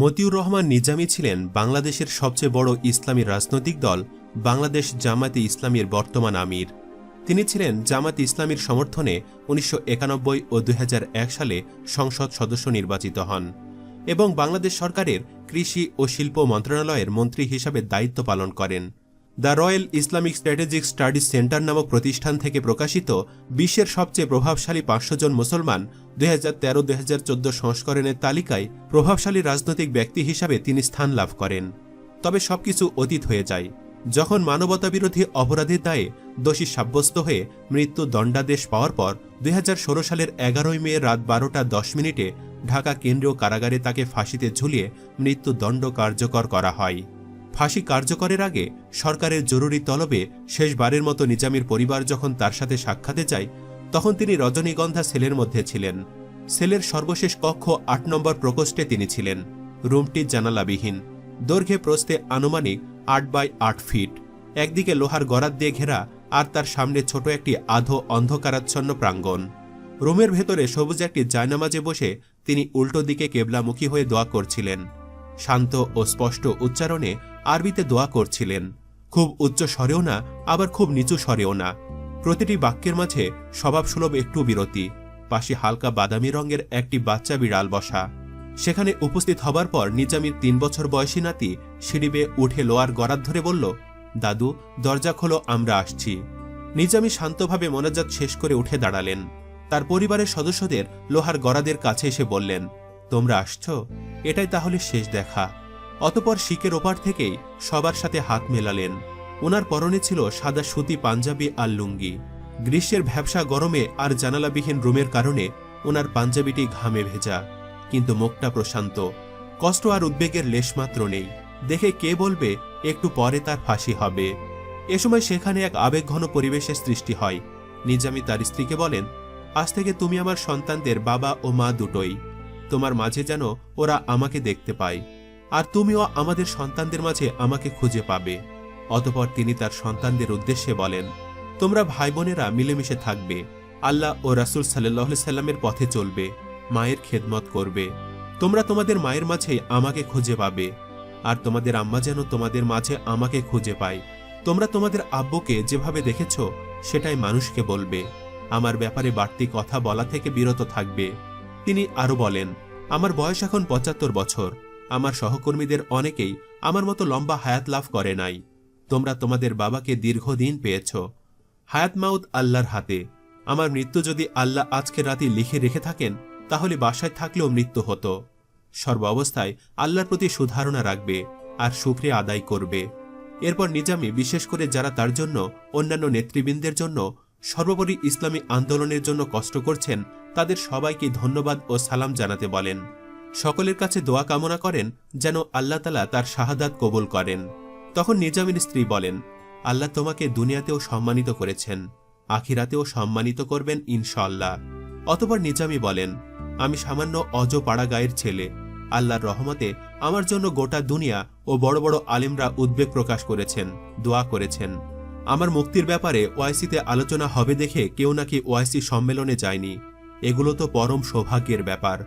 মতিউর রহমান নিজামী ছিলেন বাংলাদেশের সবচেয়ে বড় ইসলামী রাজনৈতিক দল বাংলাদেশ জামায়াতে ইসলামীর বর্তমান আমির। তিনি ছিলেন জামায়াতে ইসলামীর সমর্থনে ১৯৯১ ও ২০০১ সালে সংসদ সদস্য নির্বাচিত হন এবং বাংলাদেশ সরকারের কৃষি ও শিল্প মন্ত্রণালয়ের মন্ত্রী হিসাবে দায়িত্ব পালন করেন। The royal Islamic strategic studies centre নামক প্রতিষ্ঠান থেকে প্রকাশিত বিশ্বের সবচেয়ে প্রভাবশালী ৫০০ জন মুসলমান ২০১৩-২০১৪ সংস্করণের তালিকায় প্রভাবশালী রাজনৈতিক ব্যক্তি হিসাবে তিনি স্থান লাভ করেন। তবে সবকিছু অতীত হয়ে যায় যখন মানবতাবিরোধী অপরাধের দায়ে দোষী সাব্যস্ত হয়ে মৃত্যু দণ্ডাদেশ পাওয়ার পর ২০১৬ সালের ১১ মে রাত ১২টা ১০ ঢাকা কেন্দ্রীয় কারাগারে তাকে ফাঁসিতে ঝুলিয়ে মৃত্যুদণ্ড কার্যকর করা হয়। ফাঁসি কার্যকরের আগে সরকারের জরুরি তলবে শেষবারের মতো নিজামীর পরিবার যখন তার সাথে সাক্ষাতে যায় তখন তিনি রজনীগন্ধা সেলের মধ্যে ছিলেন। সেলের সর্বশেষ কক্ষ ৮ নম্বর প্রকোষ্ঠে তিনি ছিলেন। রুমটি জানালাবিহীন, দৈর্ঘ্যে প্রস্থে আনুমানিক ৮x৮ ফিট, একদিকে লোহার গরাদ দিয়ে ঘেরা আর তার সামনে ছোট একটি আধো অন্ধকারাচ্ছন্ন প্রাঙ্গণ। রুমের ভেতরে সবুজ একটি জায়নামাজে বসে তিনি উল্টো দিকে কেবলামুখী হয়ে দোয়া করছিলেন। শান্ত ও স্পষ্ট উচ্চারণে আরবিতে দোয়া করছিলেন, খুব উচ্চ স্বরেও না আবার খুব নিচু স্বরেও না। প্রতিটি বাক্যের মাঝে স্বভাবসুলভ একটু বিরতি। পাশে হালকা বাদামি রঙের একটি বাচ্চা বিড়াল বসা। সেখানে উপস্থিত হবার পর নিজামীর ৩ বছর বয়সী নাতি সিঁড়ি বেয়ে উঠে লোয়ার গরাদ ধরে বলল, দাদু দরজা খোলো, আমরা আসছি। নিজামী শান্তভাবে মোনাজাত শেষ করে উঠে দাঁড়ালেন। তার পরিবারের সদস্যদের লোহার গরাদের কাছে এসে বললেন, তোমরা আসছ, এটাই তাহলে শেষ দেখা। অতপর শিকের ওপার থেকেই সবার সাথে হাত মেলালেন। ওনার পরনে ছিল সাদা সুতি পাঞ্জাবি আর লুঙ্গি। গ্রীষ্মের ভ্যাবসা গরমে আর জানালাবিহীন রুমের কারণে ওনার পাঞ্জাবিটি ঘামে ভেজা, কিন্তু মুখটা প্রশান্ত। কষ্ট আর উদ্বেগের লেশমাত্র নেই। দেখে কে বলবে একটু পরে তার ফাঁসি হবে। এ সময় সেখানে এক আবেগঘন পরিবেশের সৃষ্টি হয়। নিজামী তার স্ত্রীকে বলেন, আজ থেকে তুমি আমার সন্তানদের বাবা ও মা দুটোই। তোমার মাঝে যেন ওরা আমাকে দেখতে পায়, আর তুমিও আমাদের সন্তানদের মাঝে আমাকে খুঁজে পাবে। অতপর তিনি তার সন্তানদের উদ্দেশ্যে বলেন, তোমরা ভাই বোনেরা মিলেমিশে থাকবে, আল্লাহ ও রাসূল সাল্লাল্লাহু আলাইহি সাল্লামের পথে চলবে, মায়ের খেদমত করবে। তোমরা তোমাদের মায়ের মাঝে আমাকে খুঁজে পাবে, আর তোমাদের আম্মা যেন তোমাদের মাঝে আমাকে খুঁজে পায়। তোমরা তোমাদের আব্বুকে যেভাবে দেখেছ সেটাই মানুষকে বলবে। আমার ব্যাপারে বাড়তি কথা বলা থেকে বিরত থাকবে। তিনি আরো বলেন, আমার বয়স এখন ৭৫ বছর। আমার সহকর্মীদের অনেকেই আমার মতো লম্বা হায়াত লাভ করে নাই। তোমরা তোমাদের বাবাকে দীর্ঘদিন পেয়েছ। হায়াত মাউত আল্লাহর হাতে। আমার মৃত্যু যদি আল্লাহ আজকে রাতে লিখে রেখে থাকেন তাহলে বাসায় থাকলেও মৃত্যু হতো। সর্ব অবস্থায় আল্লাহর প্রতি সুধারণা রাখবে আর শুকরিয়া আদায় করবে। এরপর নিজামী বিশেষ করে যারা তার জন্য, অন্যান্য নেতৃবৃন্দের জন্য, সর্বোপরি ইসলামী আন্দোলনের জন্য কষ্ট করছেন তাদের সবাইকে ধন্যবাদ ও সালাম জানাতে বলেন। সকলের কাছে দোয়া কামনা করেন যেন আল্লাহ তাআলা তার শাহাদাত কবুল করেন। তখন নিজামীর স্ত্রী বলেন, আল্লাহ তোমাকে দুনিয়াতেও সম্মানিত করেছেন, আখিরাতেও সম্মানিত করবেন ইনশাআল্লাহ। অতঃপর নিজামী বলেন, আমি সামান্য অজপাড়া গায়ের ছেলে। আল্লাহর রহমতে আমার জন্য গোটা দুনিয়া ও বড় বড় আলেমরা উদ্বেগ প্রকাশ করেছেন, দোয়া করেছেন। আমার মুক্তির ব্যাপারে ওআইসিতে আলোচনা হবে দেখে কেউ নাকি ওআইসি সম্মেলনে যায়নি। এগুলো তো পরম সৌভাগ্যের ব্যাপার।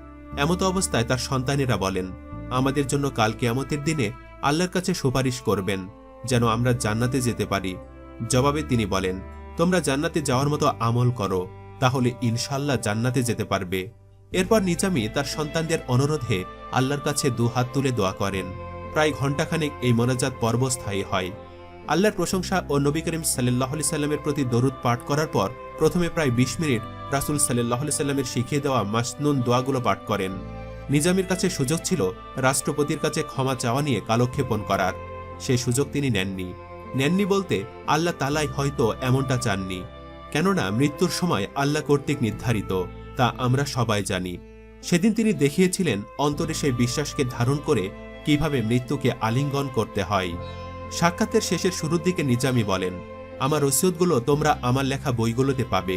এমতো অবস্থায় তার সন্তানেরা বলেন, আমাদের জন্য কাল কিয়ামতের দিনে আল্লাহর কাছে সুপারিশ করবেন যেন আমরা জান্নাতে যেতে পারি। জবাবে তিনি বলেন, তোমরা জান্নাতে যাওয়ার মতো আমল করো, তাহলে ইনশাআল্লাহ জান্নাতে যেতে পারবে। এরপর নিজামী তার সন্তানদের অনুরোধে আল্লাহর কাছে দুহাত তুলে দোয়া করেন। প্রায় ঘণ্টাখানেক এই মোনাজাত পর্ব স্থায়ী হয়। আল্লাহর প্রশংসা ও নবী করিম সাল্লাল্লাহু আলাইহি সাল্লামের প্রতি দরুদ পাঠ করার পর প্রথমে প্রায় ২০ মিনিট রাসূল সাল্লাল্লাহু আলাইহি সাল্লামের শিখিয়ে দেওয়া মাসনুন দোয়াগুলো পাঠ করেন। নিজামীর কাছে সুযোগ ছিল রাষ্ট্রপতির কাছে ক্ষমা চাওয়া নিয়ে কালক্ষেপণ করার। সেই সুযোগ তিনি নেননি বলতে আল্লাহ তাআলাই হয়তো এমনটা চাননি। কেননা মৃত্যুর সময় আল্লাহ কর্তৃক নির্ধারিত, তা আমরা সবাই জানি। সেদিন তিনি দেখিয়েছিলেন অন্তরে সেই বিশ্বাসকে ধারণ করে কিভাবে মৃত্যুকে আলিঙ্গন করতে হয়। সাক্ষাতের শেষের শুরুর দিকে নিজামী বলেন, আমার ওসিয়তগুলো তোমরা আমার লেখা বইগুলোতে পাবে,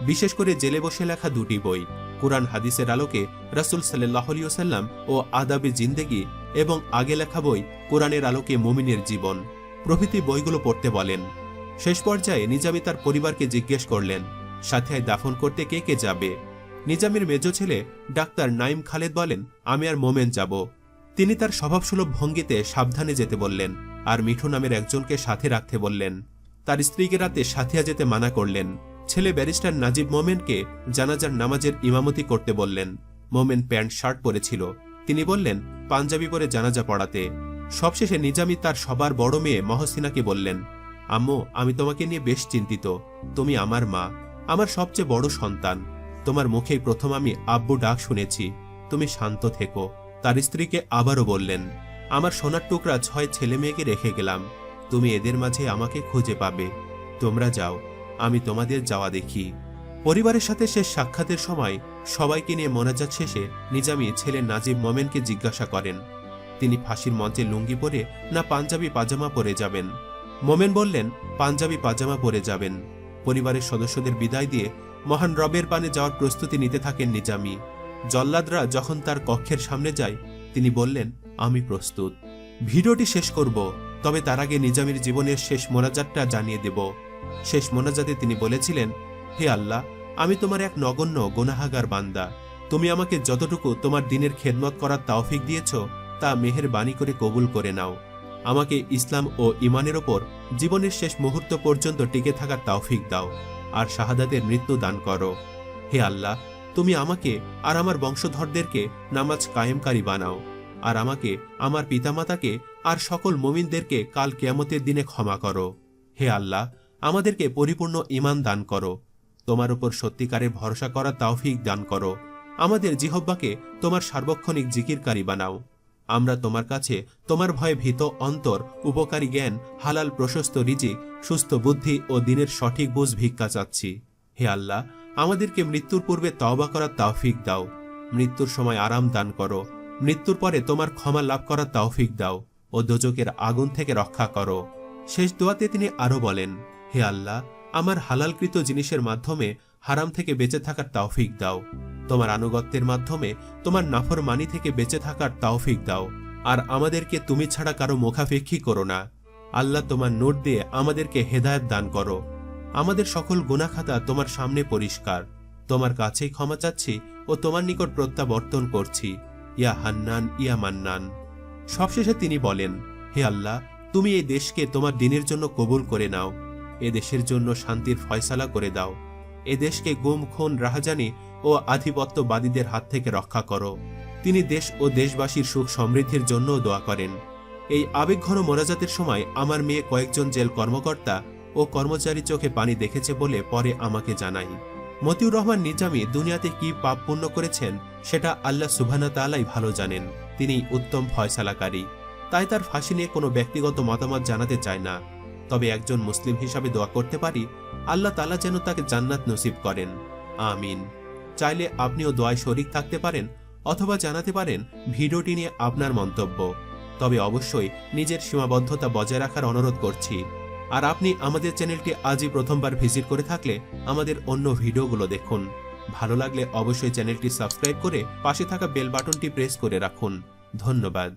বিশেষ করে জেলে বসে লেখা ২টি বই, কুরআন হাদিসের আলোকে রাসূল সাল্লাল্লাহু আলাইহি ওয়াসাল্লাম ও আদাবে জিন্দেগি, এবং আগে লেখা বই কুরআনের আলোকে মুমিনের জীবন প্রভৃতি বইগুলো পড়তে বলেন। শেষ পর্যায়ে নিজামী তার পরিবারকে জিজ্ঞেস করলেন, সাথিয়ায় দাফন করতে কে কে যাবে। নিজামীর মেজ ছেলে ডাক্তার নাইম খালেদ বলেন, আমি আর মোমেন যাব। তিনি তার স্বভাবসুলভ ভঙ্গিতে সাবধানে যেতে বললেন আর মিঠু নামের একজনকে সাথে রাখতে বললেন। তার স্ত্রীকে রাতে সাথিয়া যেতে মানা করলেন। ছেলে ব্যারিস্টার নাজিব মোমেনকে জানাজার নামাজের ইমামতি করতে বললেন। মোমেন প্যান্ট শার্ট পরেছিল। তিনি বললেন পাঞ্জাবি পরে জানাজা পড়াতে। সবশেষে নিজামী তার সবার বড় মেয়ে মহসিনাকে বললেন, আম্মু, আমি তোমাকে নিয়ে বেশ চিন্তিত। তুমি আমার মা, আমার সবচেয়ে বড় সন্তান। তোমার মুখেই প্রথম আমি আব্বু ডাক শুনেছি। তুমি শান্ত থেকো। তার স্ত্রীকে আবারও বললেন, আমার সোনার টুকরা 6 ছেলে মেয়েকে রেখে গেলাম। তুমি এদের মাঝে আমাকে খুঁজে পাবে। তোমরা যাও, আমি তোমাদের যাওয়া দেখি। পরিবারের সাথে শেষ সাক্ষাতের সময় সবাইকে নিয়ে মোনাজাত শেষে নিজামী ছেলে নাজিব মোমেনকে জিজ্ঞাসা করেন, তিনি ফাঁসির মঞ্চে লুঙ্গি পরে না পাঞ্জাবি পাজামা পরে যাবেন? মোমেন বললেন, পাঞ্জাবি পাজামা পরে যাবেন। পরিবারের সদস্যদের বিদায় দিয়ে মহান রবের পানে যাওয়ার প্রস্তুতি নিতে থাকেন নিজামী। জল্লাদরা যখন তার কক্ষের সামনে যায়, তিনি বললেন, আমি প্রস্তুত। ভিডিওটি শেষ করব, তবে তার আগে নিজামীর জীবনের শেষ মোনাজাতটা জানিয়ে দেব। শেষ মোনাজাতে তিনি বলেছিলেন, হে আল্লাহ, আমি তোমার এক নগণ্য গুনাহাগার বান্দা। তুমি আমাকে যতটুকু তোমার দিনের খেদমত করার তৌফিক দিয়েছ তা মেহেরবানি করে কবুল করে নাও। আমাকে ইসলাম ও ঈমানের ওপর জীবনের শেষ মুহূর্ত পর্যন্ত টিকে থাকার তৌফিক দাও আর শাহাদাতের মৃত্যু দান করো। হে আল্লাহ, তুমি আমাকে আর আমার বংশধরদেরকে নামাজ কায়েমকারী বানাও আর আমাকে, আমার পিতামাতাকে আর সকল মুমিনদেরকে কাল কিয়ামতের দিনে ক্ষমা করো। হে আল্লাহ, আমাদেরকে পরিপূর্ণ ঈমান দান করো। তোমার উপর সত্যিকারের ভরসা করার তৌফিক দান করো। আমাদের জিহ্বাকে তোমার সার্বক্ষণিক জিকিরকারী বানাও। আমরা তোমার কাছে তোমার ভয়ে ভীত অন্তর, উপকারী জ্ঞান, হালাল প্রশস্ত রিজিক, সুস্থ বুদ্ধি ও দিনের সঠিক বুঝ ভিক্ষা চাচ্ছি। হে আল্লাহ, আমাদেরকে মৃত্যুর পূর্বে তওবা করার তৌফিক দাও। মৃত্যুর সময় আরাম দান করো। মৃত্যুর পরে তোমার ক্ষমা লাভ করার তৌফিক দাও ও দোজকের আগুন থেকে রক্ষা করো। শেষ দোয়াতে তিনি আরো বলেন, হে আল্লাহ, আমার হালালকৃত জিনিসের মাধ্যমে হারাম থেকে বেঁচে থাকার তৌফিক দাও। তোমার আনুগত্যের মাধ্যমে তোমার নাফরমানি থেকে বেঁচে থাকার তৌফিক দাও আর আমাদেরকে তুমি ছাড়া কারো মুখাপেক্ষী করো না। আল্লাহ, তোমার নূর দিয়ে আমাদেরকে হেদায়েত দান করো। আমাদের সকল গুনাহ খাতা তোমার সামনে পরিষ্কার। তোমার কাছেই ক্ষমা চাচ্ছি ও তোমার নিকট প্রত্যাবর্তন করছি। ইয়া হান্নান, ইয়া মান্নান। সবশেষে তিনি বলেন, হে আল্লাহ, তুমি এই দেশকে তোমার দিনের জন্য কবুল করে নাও। এ দেশের জন্য শান্তির ফয়সালা করে দাও। এ দেশকে গুম, খুন, রাহাজানি ও আধিপত্যবাদীদের হাত থেকে রক্ষা করো। তিনি দেশ ও দেশবাসীর সুখ সমৃদ্ধির জন্যও দোয়া করেন। এই আবেগঘন মোনাজাতের সময় আমার মেয়ে কয়েকজন জেল কর্মকর্তা ও কর্মচারী চোখে পানি দেখেছে বলে পরে আমাকে জানাই। মতিউর রহমান নিজামী দুনিয়াতে কি পাপ পুণ্য করেছেন সেটা আল্লাহ সুবহানাহু ওয়া তাআলাই ভালো জানেন। তিনি উত্তম ফয়সালাকারী। তাই তার ফাঁসি নিয়ে কোনো ব্যক্তিগত মতামত জানাতে চায় না। তবে একজন মুসলিম হিসাবে দোয়া করতে পারি, আল্লাহ তাআলা যেন তাকে জান্নাত নসিব করেন। আমিন। চাইলে আপনিও দোয়ায় শরীক থাকতে পারেন অথবা জানাতে পারেন ভিডিওটি নিয়ে আপনার মন্তব্য। তবে অবশ্যই নিজের সীমাবদ্ধতা বজায় রাখার অনুরোধ করছি। আর আপনি আমাদের চ্যানেলটি আজই প্রথমবার ভিজিট করে থাকলে আমাদের অন্য ভিডিওগুলো দেখুন। ভালো লাগলে অবশ্যই চ্যানেলটি সাবস্ক্রাইব করে পাশে থাকা বেল বাটনটি প্রেস করে রাখুন। ধন্যবাদ।